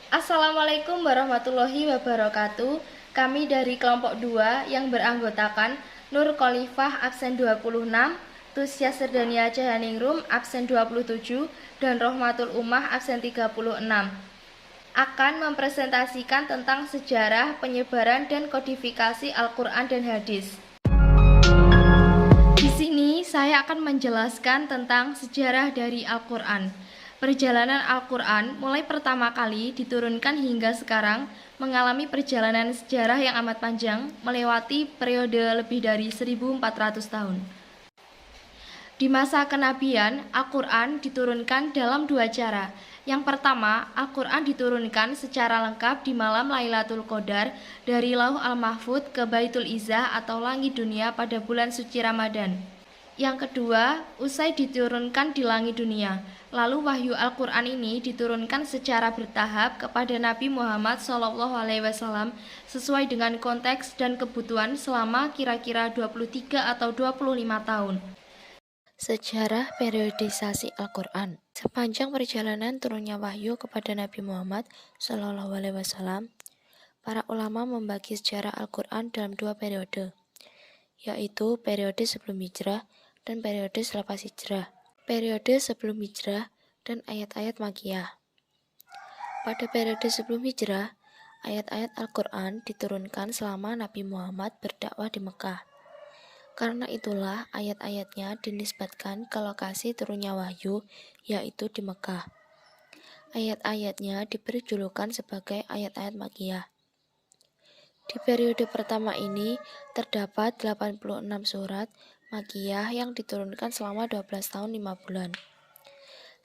Assalamualaikum warahmatullahi wabarakatuh. Kami dari kelompok 2 yang beranggotakan Nur Khalifah absen 26, Tusya Serdania Cahaningrum absen 27, dan Rohmatul Ummah absen 36 akan mempresentasikan tentang sejarah, penyebaran, dan kodifikasi Al-Quran dan Hadis. Di sini saya akan menjelaskan tentang sejarah dari Al-Quran. Perjalanan Al-Quran mulai pertama kali diturunkan hingga sekarang mengalami perjalanan sejarah yang amat panjang, melewati periode lebih dari 1400 tahun. Di masa kenabian, Al-Quran diturunkan dalam dua cara. Yang pertama, Al-Quran diturunkan secara lengkap di malam Lailatul Qadar dari Lauh Al-Mahfudz ke Baitul Izzah atau langit dunia pada bulan suci Ramadan. Yang kedua, usai diturunkan di langit dunia, lalu wahyu Al-Quran ini diturunkan secara bertahap kepada Nabi Muhammad SAW sesuai dengan konteks dan kebutuhan selama kira-kira 23 atau 25 tahun. Sejarah periodisasi Al-Quran. Sepanjang perjalanan turunnya wahyu kepada Nabi Muhammad SAW, para ulama membagi sejarah Al-Quran dalam dua periode, yaitu periode sebelum hijrah dan periode selepas hijrah. Periode sebelum hijrah dan ayat-ayat Makkiyah. Pada periode sebelum hijrah, ayat-ayat Al-Quran diturunkan selama Nabi Muhammad berdakwah di Mekah. Karena itulah ayat-ayatnya dinisbatkan ke lokasi turunnya wahyu, yaitu di Mekah. Ayat-ayatnya diberi julukan sebagai ayat-ayat Makkiyah. Di periode pertama ini terdapat 86 surat Makkiyah yang diturunkan selama 12 tahun 5 bulan.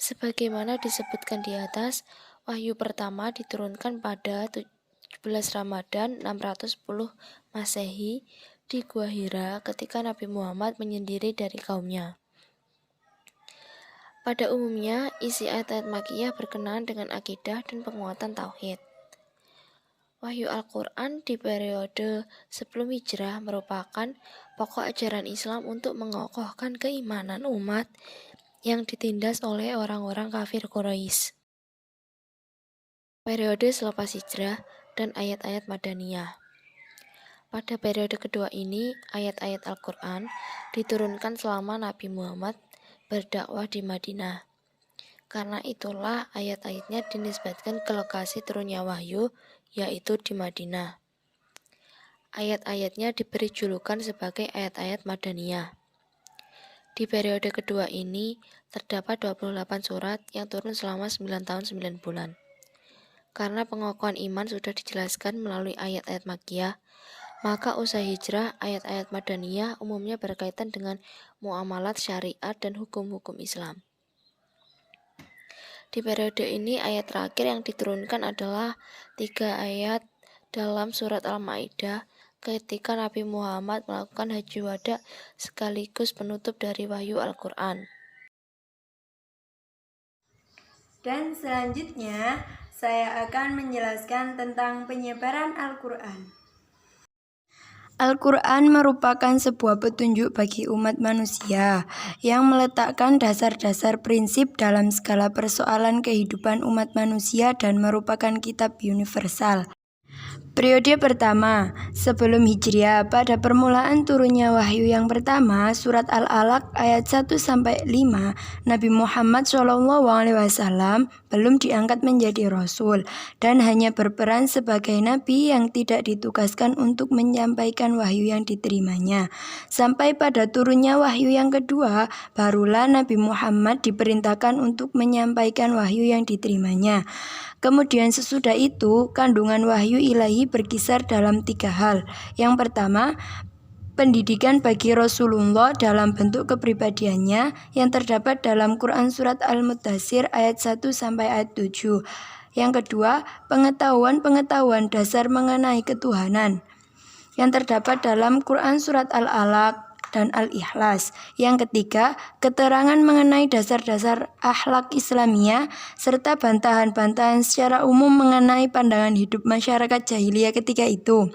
Sebagaimana disebutkan di atas, wahyu pertama diturunkan pada 17 Ramadan 610 Masehi di Gua Hira ketika Nabi Muhammad menyendiri dari kaumnya. Pada umumnya, isi ayat-ayat Makkiyah berkenaan dengan akidah dan penguatan tauhid. Wahyu Al-Quran di periode sebelum hijrah merupakan pokok ajaran Islam untuk mengokohkan keimanan umat yang ditindas oleh orang-orang kafir Quraisy. Periode selepas hijrah dan ayat-ayat Madaniyah. Pada periode kedua ini, ayat-ayat Al-Quran diturunkan selama Nabi Muhammad berdakwah di Madinah. Karena itulah ayat-ayatnya dinisbatkan ke lokasi turunnya wahyu, yaitu di Madinah. Ayat-ayatnya diberi julukan sebagai ayat-ayat Madaniyah. Di periode kedua ini, terdapat 28 surat yang turun selama 9 tahun 9 bulan. Karena pengokohan iman sudah dijelaskan melalui ayat-ayat Makkiyah, maka usai hijrah, ayat-ayat Madaniyah umumnya berkaitan dengan muamalat syariat dan hukum-hukum Islam. Di periode ini, ayat terakhir yang diturunkan adalah 3 ayat dalam surat Al-Ma'idah ketika Nabi Muhammad melakukan haji wada sekaligus penutup dari wahyu Al-Quran. Dan selanjutnya, saya akan menjelaskan tentang penyebaran Al-Quran. Al-Quran merupakan sebuah petunjuk bagi umat manusia yang meletakkan dasar-dasar prinsip dalam segala persoalan kehidupan umat manusia dan merupakan kitab universal. Periode pertama, sebelum Hijriah, pada permulaan turunnya wahyu yang pertama, surat Al-Alaq ayat 1-5, Nabi Muhammad SAW belum diangkat menjadi Rasul dan hanya berperan sebagai Nabi yang tidak ditugaskan untuk menyampaikan wahyu yang diterimanya. Sampai pada turunnya wahyu yang kedua, barulah Nabi Muhammad diperintahkan untuk menyampaikan wahyu yang diterimanya. Kemudian sesudah itu, kandungan wahyu ilahi berkisar dalam 3 hal. Yang pertama, pendidikan bagi Rasulullah dalam bentuk kepribadiannya yang terdapat dalam Quran Surat Al-Muddatsir ayat 1-7. Yang kedua, pengetahuan dasar mengenai ketuhanan yang terdapat dalam Quran Surat Al-Alaq dan Al-Ikhlas. Yang ketiga, keterangan mengenai dasar-dasar akhlak Islamiyah serta bantahan-bantahan secara umum mengenai pandangan hidup masyarakat jahiliyah ketika itu.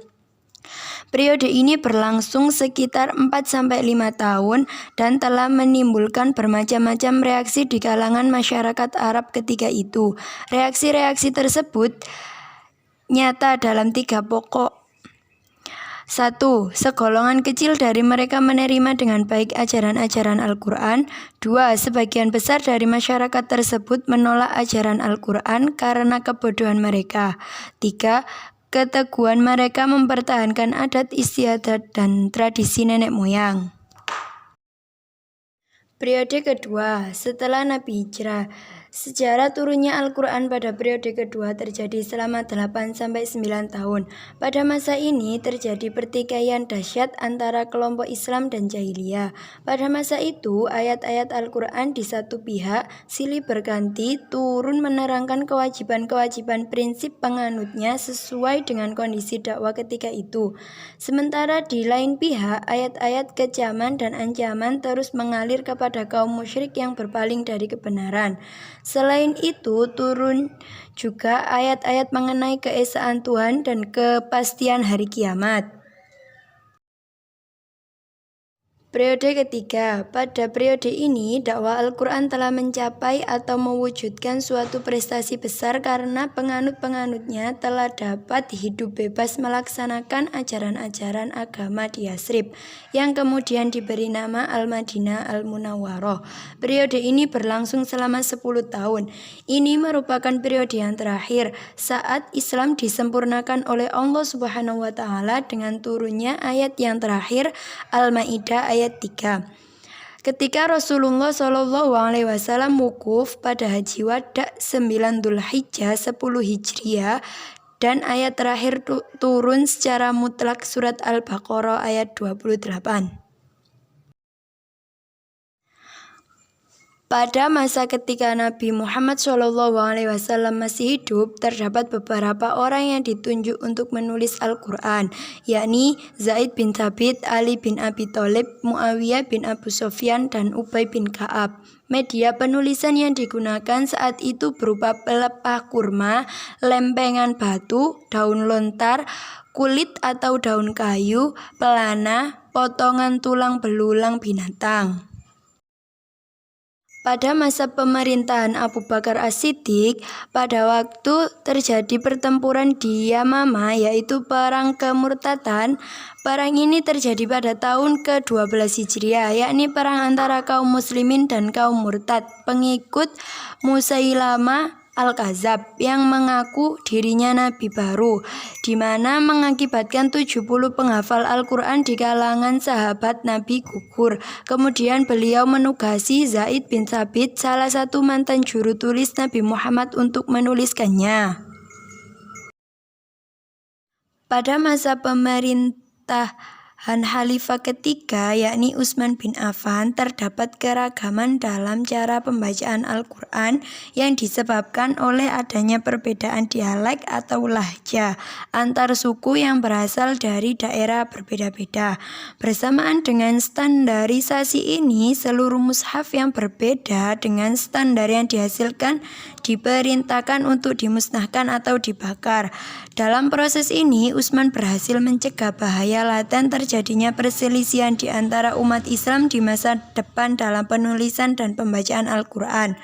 Periode ini berlangsung sekitar 4-5 tahun dan telah menimbulkan bermacam-macam reaksi di kalangan masyarakat Arab ketika itu. Reaksi-reaksi tersebut nyata dalam 3 pokok. 1. Segolongan kecil dari mereka menerima dengan baik ajaran-ajaran Al-Quran. 2. Sebagian besar dari masyarakat tersebut menolak ajaran Al-Quran karena kebodohan mereka. 3. Keteguhan mereka mempertahankan adat istiadat dan tradisi nenek moyang. Periode kedua, setelah Nabi Hijrah. Sejarah turunnya Al-Quran pada periode kedua terjadi selama 8-9 tahun. Pada masa ini terjadi pertikaian dahsyat antara kelompok Islam dan Jahiliyah. Pada masa itu, ayat-ayat Al-Quran di satu pihak silih berganti turun menerangkan kewajiban-kewajiban prinsip penganutnya sesuai dengan kondisi dakwah ketika itu. Sementara di lain pihak, ayat-ayat kecaman dan ancaman terus mengalir kepada kaum musyrik yang berpaling dari kebenaran. Selain itu, turun juga ayat-ayat mengenai keesaan Tuhan dan kepastian hari kiamat. Periode ketiga, pada periode ini dakwah Al-Quran telah mencapai atau mewujudkan suatu prestasi besar karena penganut-penganutnya telah dapat hidup bebas melaksanakan ajaran-ajaran agama di Yasrib yang kemudian diberi nama Al-Madinah Al-Munawwaroh. Periode ini berlangsung selama 10 tahun. Ini merupakan periode yang terakhir saat Islam disempurnakan oleh Allah Subhanahu wa Ta'ala dengan turunnya ayat yang terakhir Al-Maidah ayat 3. Ketika Rasulullah SAW wukuf pada Haji Wada 9 Dzulhijjah 10 Hijriah dan ayat terakhir turun secara mutlak surat Al-Baqarah ayat 28. Pada masa ketika Nabi Muhammad SAW masih hidup, terdapat beberapa orang yang ditunjuk untuk menulis Al-Quran, yakni Zaid bin Thabit, Ali bin Abi Thalib, Muawiyah bin Abu Sufyan, dan Ubay bin Ka'ab. Media penulisan yang digunakan saat itu berupa pelepah kurma, lempengan batu, daun lontar, kulit atau daun kayu, pelana, potongan tulang belulang binatang. Pada masa pemerintahan Abu Bakar As-Siddiq, pada waktu terjadi pertempuran di Yamamah, yaitu Perang Kemurtadan. Perang ini terjadi pada tahun ke-12 Hijriah, yakni perang antara kaum muslimin dan kaum murtad, pengikut Musailamah Al-Kadzab yang mengaku dirinya nabi baru, di mana mengakibatkan 70 penghafal Al-Quran di kalangan sahabat Nabi gugur. Kemudian beliau menugasi Zaid bin Thabit, salah satu mantan juru tulis Nabi Muhammad, untuk menuliskannya. Pada masa pemerintahan Khalifah ketiga, yakni Utsman bin Affan, terdapat keragaman dalam cara pembacaan Al-Quran yang disebabkan oleh adanya perbedaan dialek atau lahja antar suku yang berasal dari daerah berbeda-beda. Bersamaan dengan standarisasi ini, seluruh mushaf yang berbeda dengan standar yang dihasilkan diperintahkan untuk dimusnahkan atau dibakar. Dalam proses ini, Utsman berhasil mencegah bahaya laten terjadinya perselisihan di antara umat Islam di masa depan dalam penulisan dan pembacaan Al-Quran.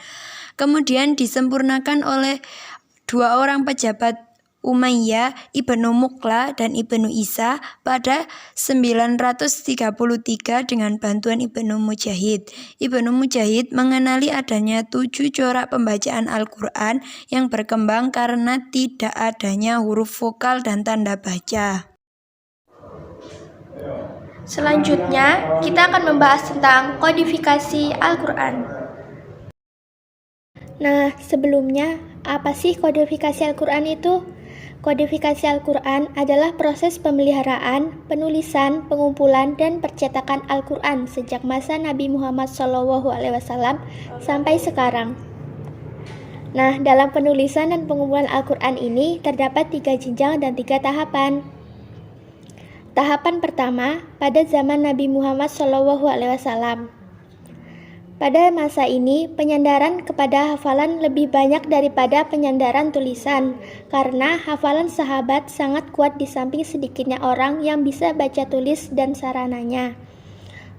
Kemudian disempurnakan oleh 2 orang pejabat Umayyah, Ibnu Muqla dan Ibnu Isa pada 933 dengan bantuan Ibnu Mujahid. Ibnu Mujahid mengenali adanya 7 corak pembacaan Al-Quran yang berkembang karena tidak adanya huruf vokal dan tanda baca. Selanjutnya, kita akan membahas tentang kodifikasi Al-Quran. Nah, sebelumnya, apa sih kodifikasi Al-Quran itu? Kodifikasi Al-Quran adalah proses pemeliharaan, penulisan, pengumpulan, dan percetakan Al-Quran sejak masa Nabi Muhammad SAW sampai sekarang. Nah, dalam penulisan dan pengumpulan Al-Quran ini terdapat 3 jenjang dan 3 tahapan. Tahapan pertama pada zaman Nabi Muhammad SAW. Pada masa ini, penyandaran kepada hafalan lebih banyak daripada penyandaran tulisan, karena hafalan sahabat sangat kuat di samping sedikitnya orang yang bisa baca tulis dan sarananya.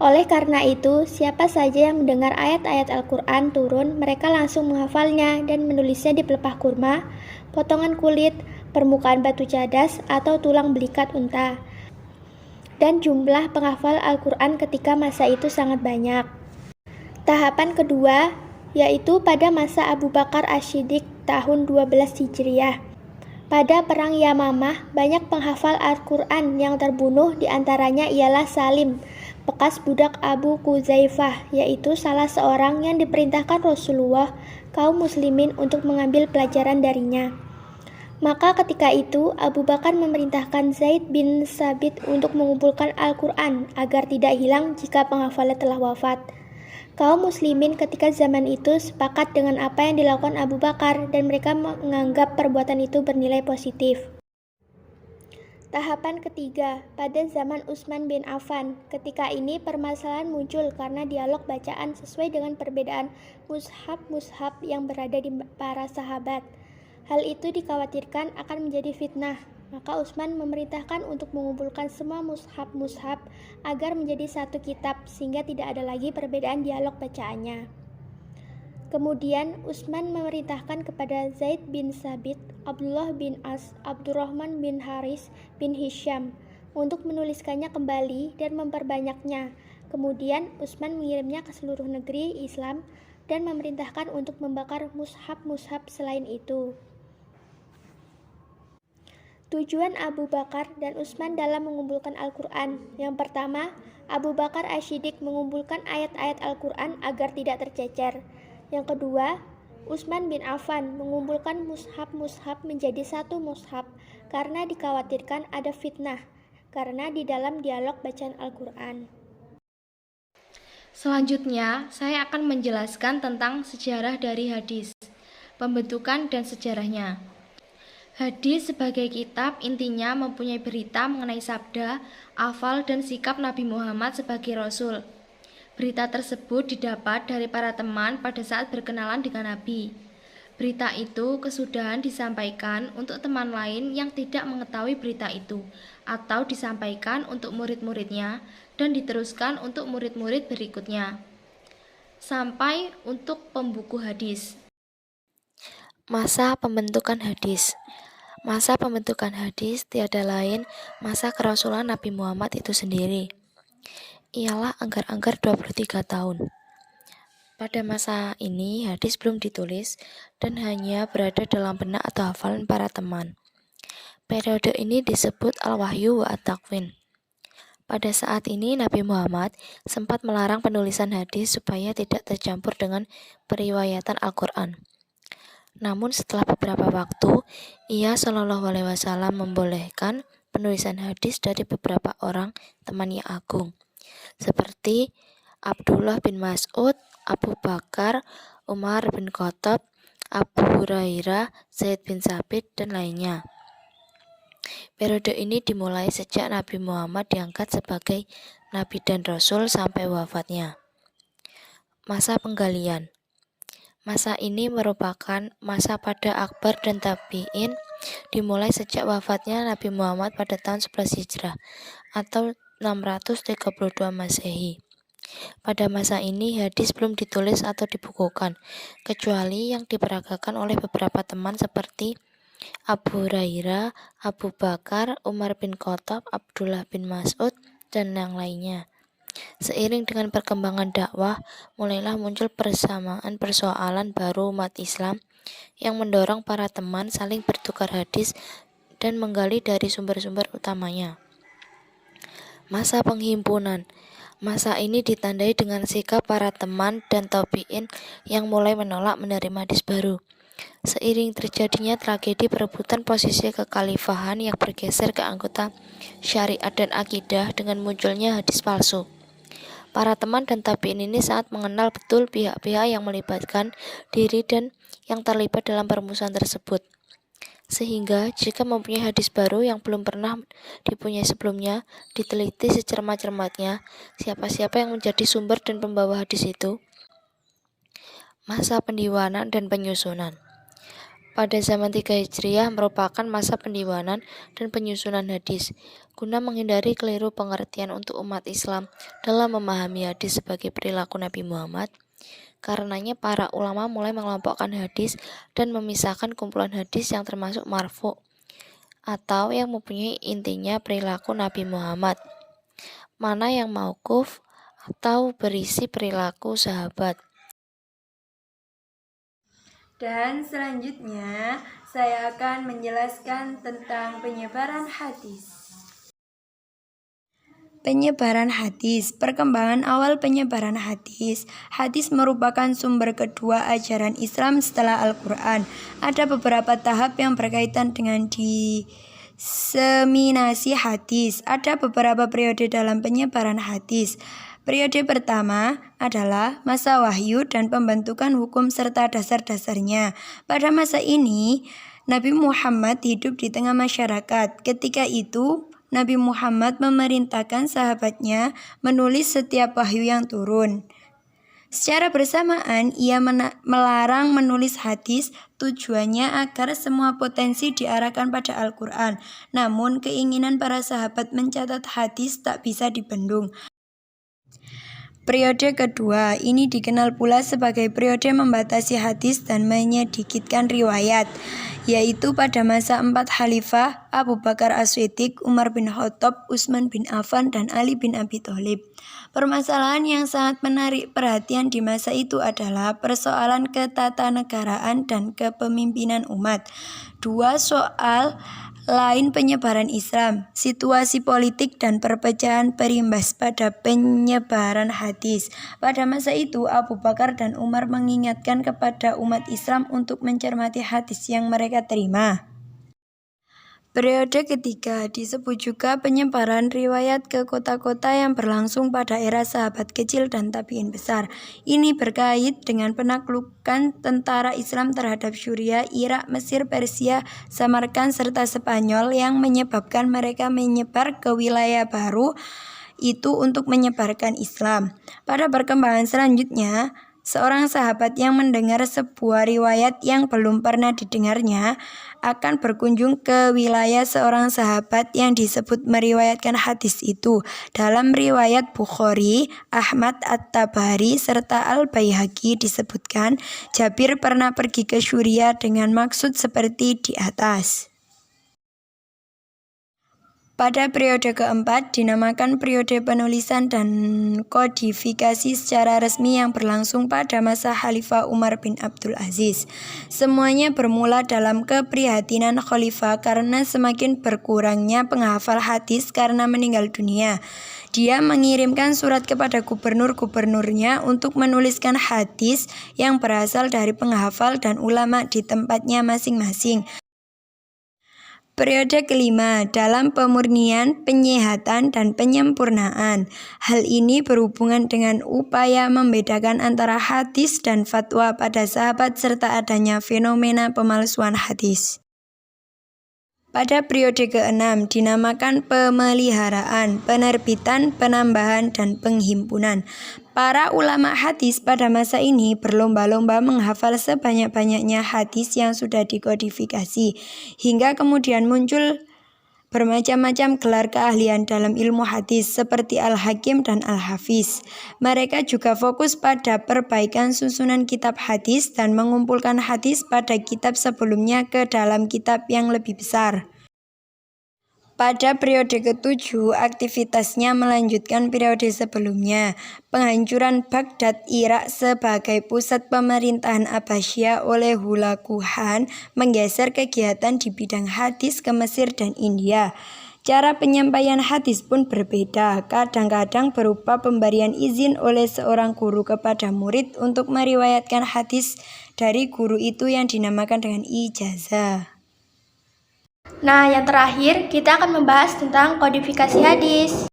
Oleh karena itu, siapa saja yang mendengar ayat-ayat Al-Quran turun, mereka langsung menghafalnya dan menulisnya di pelepah kurma, potongan kulit, permukaan batu cadas, atau tulang belikat unta. Dan jumlah penghafal Al-Quran ketika masa itu sangat banyak. Tahapan kedua, yaitu pada masa Abu Bakar Asy-Siddiq tahun 12 Hijriah. Pada Perang Yamamah, banyak penghafal Al-Quran yang terbunuh, diantaranya ialah Salim, bekas budak Abu Quzaifah, yaitu salah seorang yang diperintahkan Rasulullah kaum muslimin untuk mengambil pelajaran darinya. Maka ketika itu, Abu Bakar memerintahkan Zaid bin Sabit untuk mengumpulkan Al-Quran agar tidak hilang jika penghafalnya telah wafat. Kaum muslimin ketika zaman itu sepakat dengan apa yang dilakukan Abu Bakar dan mereka menganggap perbuatan itu bernilai positif. Tahapan ketiga, pada zaman Utsman bin Affan. Ketika ini permasalahan muncul karena dialog bacaan sesuai dengan perbedaan mushaf-mushaf yang berada di para sahabat. Hal itu dikhawatirkan akan menjadi fitnah. Maka Utsman memerintahkan untuk mengumpulkan semua mushaf-mushaf agar menjadi satu kitab sehingga tidak ada lagi perbedaan dialog bacaannya. Kemudian Utsman memerintahkan kepada Zaid bin Sabit, Abdullah bin As, Abdurrahman bin Haris bin Hisham untuk menuliskannya kembali dan memperbanyaknya. Kemudian Utsman mengirimnya ke seluruh negeri Islam dan memerintahkan untuk membakar mushaf-mushaf selain itu. Tujuan Abu Bakar dan Utsman dalam mengumpulkan Al-Quran. Yang pertama, Abu Bakar Asy-Siddiq mengumpulkan ayat-ayat Al-Quran agar tidak tercecer. Yang kedua, Utsman bin Affan mengumpulkan mushaf-mushaf menjadi satu mushaf karena dikhawatirkan ada fitnah karena di dalam dialog bacaan Al-Quran. Selanjutnya, saya akan menjelaskan tentang sejarah dari hadis, pembentukan dan sejarahnya. Hadis sebagai kitab intinya mempunyai berita mengenai sabda, afal, dan sikap Nabi Muhammad sebagai Rasul. Berita tersebut didapat dari para teman pada saat berkenalan dengan Nabi. Berita itu kesudahan disampaikan untuk teman lain yang tidak mengetahui berita itu, atau disampaikan untuk murid-muridnya dan diteruskan untuk murid-murid berikutnya, sampai untuk pembuku hadis. Masa pembentukan hadis. Masa pembentukan hadis tiada lain masa kerasulan Nabi Muhammad itu sendiri. Ialah anggar-anggar 23 tahun. Pada masa ini hadis belum ditulis dan hanya berada dalam benak atau hafalan para teman. Periode ini disebut Al-Wahyu wa At-Takwin. Pada saat ini Nabi Muhammad sempat melarang penulisan hadis supaya tidak tercampur dengan periwayatan Al-Quran. Namun setelah beberapa waktu, ia Shallallahu Alaihi Wasallam membolehkan penulisan hadis dari beberapa orang teman yang agung, seperti Abdullah bin Mas'ud, Abu Bakar, Umar bin Khattab, Abu Hurairah, Zaid bin Sabit, dan lainnya. Periode ini dimulai sejak Nabi Muhammad diangkat sebagai Nabi dan Rasul sampai wafatnya. Masa penggalian. Masa ini merupakan masa pada Akbar dan Tabi'in, dimulai sejak wafatnya Nabi Muhammad pada tahun 11 Hijrah atau 632 Masehi. Pada masa ini hadis belum ditulis atau dibukukan, kecuali yang diperagakan oleh beberapa teman seperti Abu Hurairah, Abu Bakar, Umar bin Khattab, Abdullah bin Mas'ud, dan yang lainnya. Seiring dengan perkembangan dakwah, mulailah muncul persoalan baru umat Islam yang mendorong para teman saling bertukar hadis dan menggali dari sumber-sumber utamanya. Masa penghimpunan. Masa ini ditandai dengan sikap para teman dan tabi'in yang mulai menolak menerima hadis baru. Seiring terjadinya tragedi perebutan posisi kekhalifahan yang bergeser ke anggota syariat dan akidah dengan munculnya hadis palsu. Para teman dan tabi'in ini sangat mengenal betul pihak-pihak yang melibatkan diri dan yang terlibat dalam permusuhan tersebut. Sehingga jika mempunyai hadis baru yang belum pernah dipunyai sebelumnya, diteliti secermat-cermatnya siapa-siapa yang menjadi sumber dan pembawa hadis itu. Masa pendiwanan dan penyusunan. Pada zaman 3 Hijriah merupakan masa pendiwanan dan penyusunan hadis, guna menghindari keliru pengertian untuk umat Islam dalam memahami hadis sebagai perilaku Nabi Muhammad. Karenanya para ulama mulai mengelompokkan hadis dan memisahkan kumpulan hadis yang termasuk marfu, atau yang mempunyai intinya perilaku Nabi Muhammad, mana yang mauquf atau berisi perilaku sahabat. Dan selanjutnya, saya akan menjelaskan tentang penyebaran hadis. Penyebaran hadis, perkembangan awal penyebaran hadis. Hadis merupakan sumber kedua ajaran Islam setelah Al-Quran. Ada beberapa tahap yang berkaitan dengan diseminasi hadis. Ada beberapa periode dalam penyebaran hadis. Periode pertama adalah masa wahyu dan pembentukan hukum serta dasar-dasarnya. Pada masa ini, Nabi Muhammad hidup di tengah masyarakat. Ketika itu, Nabi Muhammad memerintahkan sahabatnya menulis setiap wahyu yang turun. Secara bersamaan, ia melarang menulis hadis, tujuannya agar semua potensi diarahkan pada Al-Quran. Namun, keinginan para sahabat mencatat hadis tak bisa dibendung. Periode kedua, ini dikenal pula sebagai periode membatasi hadis dan menyedikitkan riwayat, yaitu pada masa 4 khalifah Abu Bakar As-Siddiq, Umar bin Khattab, Utsman bin Affan, dan Ali bin Abi Thalib. Permasalahan yang sangat menarik perhatian di masa itu adalah persoalan ketatanegaraan dan kepemimpinan umat. Dua soal lain penyebaran Islam, situasi politik dan perpecahan berimbas pada penyebaran hadis. Pada masa itu, Abu Bakar dan Umar mengingatkan kepada umat Islam untuk mencermati hadis yang mereka terima. Periode ketiga disebut juga penyebaran riwayat ke kota-kota yang berlangsung pada era sahabat kecil dan tabi'in besar. Ini berkait dengan penaklukan tentara Islam terhadap Syria, Irak, Mesir, Persia, Samarkand, serta Spanyol yang menyebabkan mereka menyebar ke wilayah baru itu untuk menyebarkan Islam. Pada perkembangan selanjutnya, seorang sahabat yang mendengar sebuah riwayat yang belum pernah didengarnya akan berkunjung ke wilayah seorang sahabat yang disebut meriwayatkan hadis itu. Dalam riwayat Bukhari, Ahmad At-Tabari, serta Al-Baihaqi disebutkan Jabir pernah pergi ke Syria dengan maksud seperti di atas. Pada periode keempat dinamakan periode penulisan dan kodifikasi secara resmi yang berlangsung pada masa Khalifah Umar bin Abdul Aziz. Semuanya bermula dalam keprihatinan Khalifah karena semakin berkurangnya penghafal hadis karena meninggal dunia. Dia mengirimkan surat kepada gubernur-gubernurnya untuk menuliskan hadis yang berasal dari penghafal dan ulama di tempatnya masing-masing. Periode kelima dalam pemurnian, penyehatan, dan penyempurnaan. Hal ini berhubungan dengan upaya membedakan antara hadis dan fatwa pada sahabat serta adanya fenomena pemalsuan hadis. Pada periode ke-6 dinamakan pemeliharaan, penerbitan, penambahan, dan penghimpunan. Para ulama hadis pada masa ini berlomba-lomba menghafal sebanyak-banyaknya hadis yang sudah dikodifikasi, hingga kemudian muncul bermacam-macam gelar keahlian dalam ilmu hadis seperti Al-Hakim dan Al-Hafiz. Mereka juga fokus pada perbaikan susunan kitab hadis dan mengumpulkan hadis pada kitab sebelumnya ke dalam kitab yang lebih besar. Pada periode ke-7, aktivitasnya melanjutkan periode sebelumnya. Penghancuran Baghdad, Irak sebagai pusat pemerintahan Abbasiyah oleh Hulagu Khan menggeser kegiatan di bidang hadis ke Mesir dan India. Cara penyampaian hadis pun berbeda, kadang-kadang berupa pemberian izin oleh seorang guru kepada murid untuk meriwayatkan hadis dari guru itu yang dinamakan dengan ijazah. Nah, yang terakhir kita akan membahas tentang kodifikasi hadis.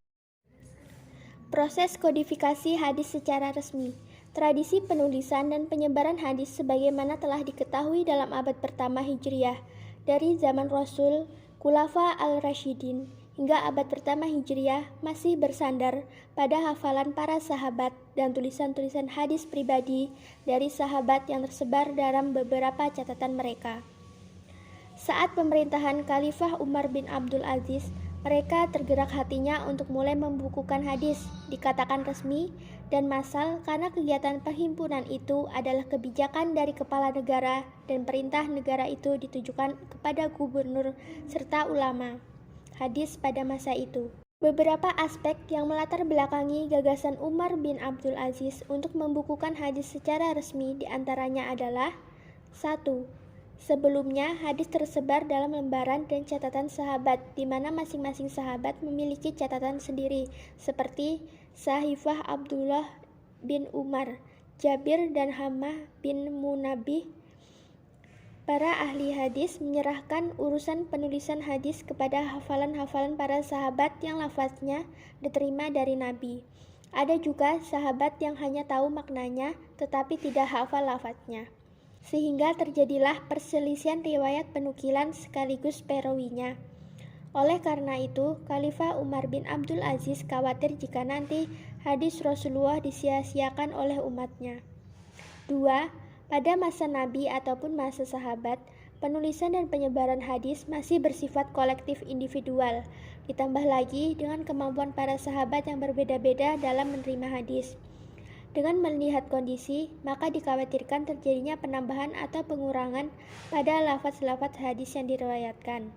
Proses kodifikasi hadis secara resmi. Tradisi penulisan dan penyebaran hadis sebagaimana telah diketahui dalam abad pertama Hijriah dari zaman Rasul, Khulafa al-Rasyidin, hingga abad pertama Hijriah masih bersandar pada hafalan para sahabat dan tulisan-tulisan hadis pribadi dari sahabat yang tersebar dalam beberapa catatan mereka. Saat pemerintahan Khalifah Umar bin Abdul Aziz, mereka tergerak hatinya untuk mulai membukukan hadis, dikatakan resmi dan massal karena kegiatan perhimpunan itu adalah kebijakan dari kepala negara dan perintah negara itu ditujukan kepada gubernur serta ulama hadis pada masa itu. Beberapa aspek yang melatar belakangi gagasan Umar bin Abdul Aziz untuk membukukan hadis secara resmi diantaranya adalah 1. Sebelumnya, hadis tersebar dalam lembaran dan catatan sahabat, di mana masing-masing sahabat memiliki catatan sendiri, seperti Sahifah Abdullah bin Umar, Jabir dan Hammah bin Munabih. Para ahli hadis menyerahkan urusan penulisan hadis kepada hafalan-hafalan para sahabat yang lafaznya diterima dari Nabi. Ada juga sahabat yang hanya tahu maknanya, tetapi tidak hafal lafaznya. Sehingga terjadilah perselisihan riwayat penukilan sekaligus perawinya. Oleh karena itu, Khalifah Umar bin Abdul Aziz khawatir jika nanti hadis Rasulullah disia-siakan oleh umatnya. 2. Pada masa Nabi ataupun masa sahabat, penulisan dan penyebaran hadis masih bersifat kolektif individual, ditambah lagi dengan kemampuan para sahabat yang berbeda-beda dalam menerima hadis. Dengan melihat kondisi, maka dikhawatirkan terjadinya penambahan atau pengurangan pada lafaz-lafaz hadis yang diriwayatkan.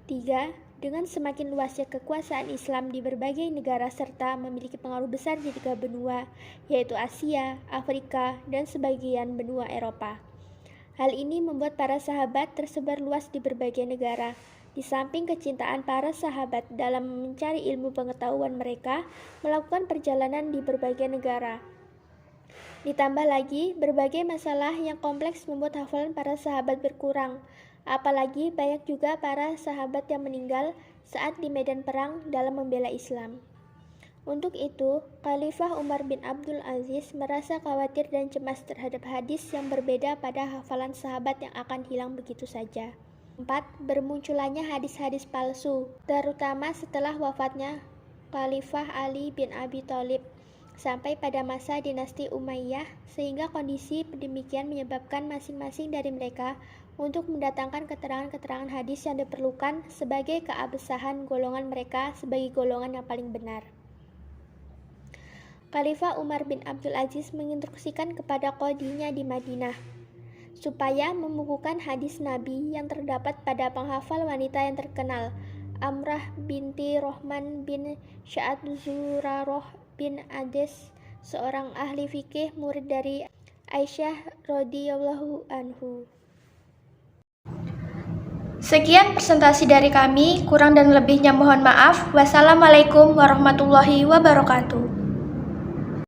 3. Dengan semakin luasnya kekuasaan Islam di berbagai negara serta memiliki pengaruh besar di 3 benua, yaitu Asia, Afrika, dan sebagian benua Eropa. Hal ini membuat para sahabat tersebar luas di berbagai negara. Di samping kecintaan para sahabat dalam mencari ilmu pengetahuan mereka, melakukan perjalanan di berbagai negara. Ditambah lagi, berbagai masalah yang kompleks membuat hafalan para sahabat berkurang. Apalagi banyak juga para sahabat yang meninggal saat di medan perang dalam membela Islam. Untuk itu, Khalifah Umar bin Abdul Aziz merasa khawatir dan cemas terhadap hadis yang berbeda pada hafalan sahabat yang akan hilang begitu saja. 4. Bermunculannya hadis-hadis palsu, terutama setelah wafatnya Khalifah Ali bin Abi Thalib sampai pada masa dinasti Umayyah, sehingga kondisi demikian menyebabkan masing-masing dari mereka untuk mendatangkan keterangan-keterangan hadis yang diperlukan sebagai keabsahan golongan mereka sebagai golongan yang paling benar. Khalifah Umar bin Abdul Aziz menginstruksikan kepada qadhinya di Madinah supaya membukukan hadis Nabi yang terdapat pada penghafal wanita yang terkenal, Amrah binti Rohman bin Sya'ad Zuraroh bin Ades, seorang ahli fikih murid dari Aisyah radhiyallahu anhu. Sekian presentasi dari kami, kurang dan lebihnya mohon maaf. Wassalamualaikum warahmatullahi wabarakatuh.